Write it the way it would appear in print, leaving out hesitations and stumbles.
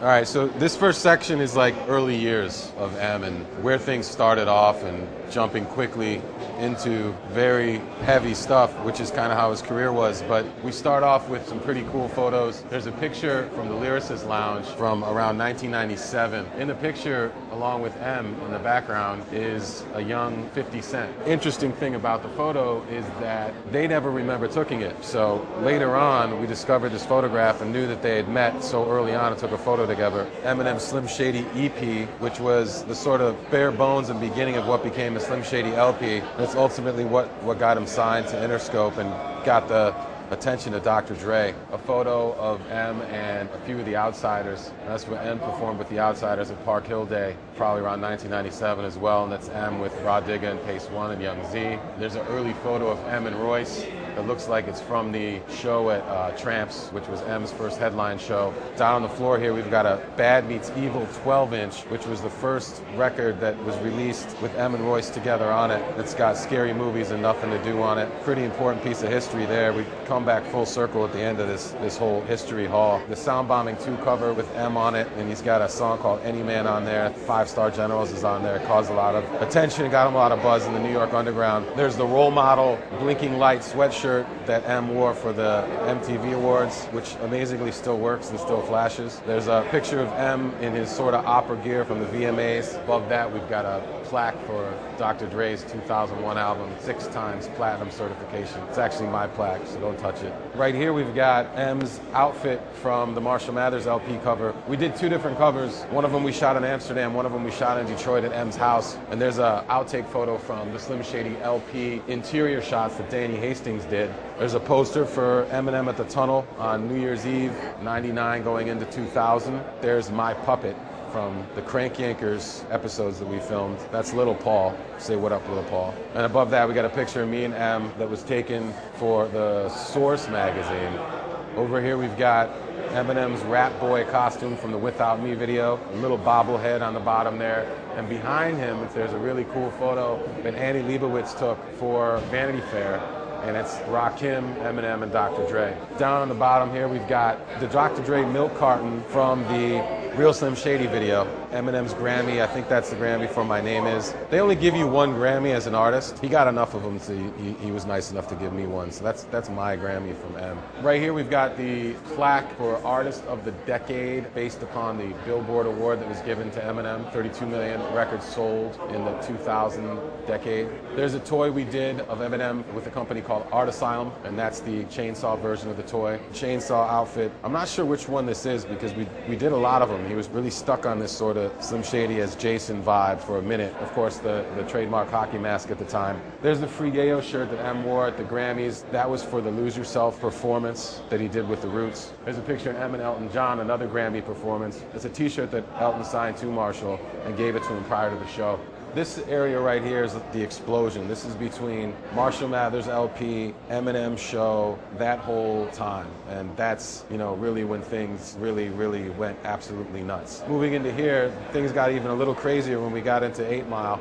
All right, so this first section is like early years of M and where things started off and jumping quickly into very heavy stuff, which is kind of how his career was. But we start off with some pretty cool photos. There's a picture from the Lyricist Lounge from around 1997. In the picture, along with M in the background, is a young 50 Cent. Interesting thing about the photo is that they never remember taking it. So later on, we discovered this photograph and knew that they had met so early on and took a photo together. Eminem's Slim Shady EP, which was the sort of bare bones and beginning of what became the Slim Shady LP. That's ultimately what got him signed to Interscope and got the attention of Dr. Dre. A photo of M and a few of the Outsiders. That's where M performed with the Outsiders at Park Hill Day, probably around 1997 as well, and that's M with Rod Digga and Pace One and Young Z. There's an early photo of M and Royce. It looks like it's from the show at Tramps, which was M's first headline show. Down on the floor here, we've got a Bad Meets Evil 12-inch, which was the first record that was released with M and Royce together on it. It's got Scary Movies and Nothing to Do on it. Pretty important piece of history there. We come back full circle at the end of this whole history haul. The Soundbombing 2 cover with M on it, and he's got a song called Any Man on there. 5 Star Generals is on there. It caused a lot of attention, got him a lot of buzz in the New York underground. There's the Role Model blinking light sweatshirt that M wore for the MTV Awards, which amazingly still works and still flashes. There's a picture of M in his sort of opera gear from the VMAs. Above that, we've got a plaque for Dr. Dre's 2001 album, 6 times platinum certification. It's actually my plaque, so don't touch it. Right here, we've got M's outfit from the Marshall Mathers LP cover. We did 2 different covers. One of them we shot in Amsterdam, one of them we shot in Detroit at M's house. And there's a outtake photo from the Slim Shady LP interior shots that Danny Hastings did. There's a poster for Eminem at the Tunnel on New Year's Eve, 99 going into 2000. There's My Puppet from the Crank Yankers episodes that we filmed. That's Little Paul. Say what up, Little Paul. And above that, we got a picture of me and M that was taken for the Source magazine. Over here, we've got Eminem's Rap Boy costume from the Without Me video. A little bobblehead on the bottom there. And behind him, there's a really cool photo that Annie Leibovitz took for Vanity Fair. And it's Rakim, Eminem, and Dr. Dre. Down on the bottom here, we've got the Dr. Dre milk carton from the Real Slim Shady video. Eminem's Grammy, I think that's the Grammy for My Name Is. They only give you 1 Grammy as an artist. He got enough of them, so he was nice enough to give me one. So that's my Grammy from M. Right here, we've got the plaque for Artist of the Decade based upon the Billboard Award that was given to Eminem. 32 million records sold in the 2000 decade. There's a toy we did of Eminem with a company called Art Asylum, and that's the chainsaw version of the toy. Chainsaw outfit. I'm not sure which one this is because we did a lot of them. He was really stuck on this sort of Slim Shady as Jason vibe for a minute. Of course, the trademark hockey mask at the time. There's the Free Yayo shirt that M wore at the Grammys. That was for the Lose Yourself performance that he did with the Roots. There's a picture of M and Elton John, another Grammy performance. It's a t-shirt that Elton signed to Marshall and gave it to him prior to the show. This area right here is the explosion. This is between Marshall Mathers LP, Eminem show, that whole time. And that's, really when things really went absolutely nuts. Moving into here, things got even a little crazier when we got into 8 Mile.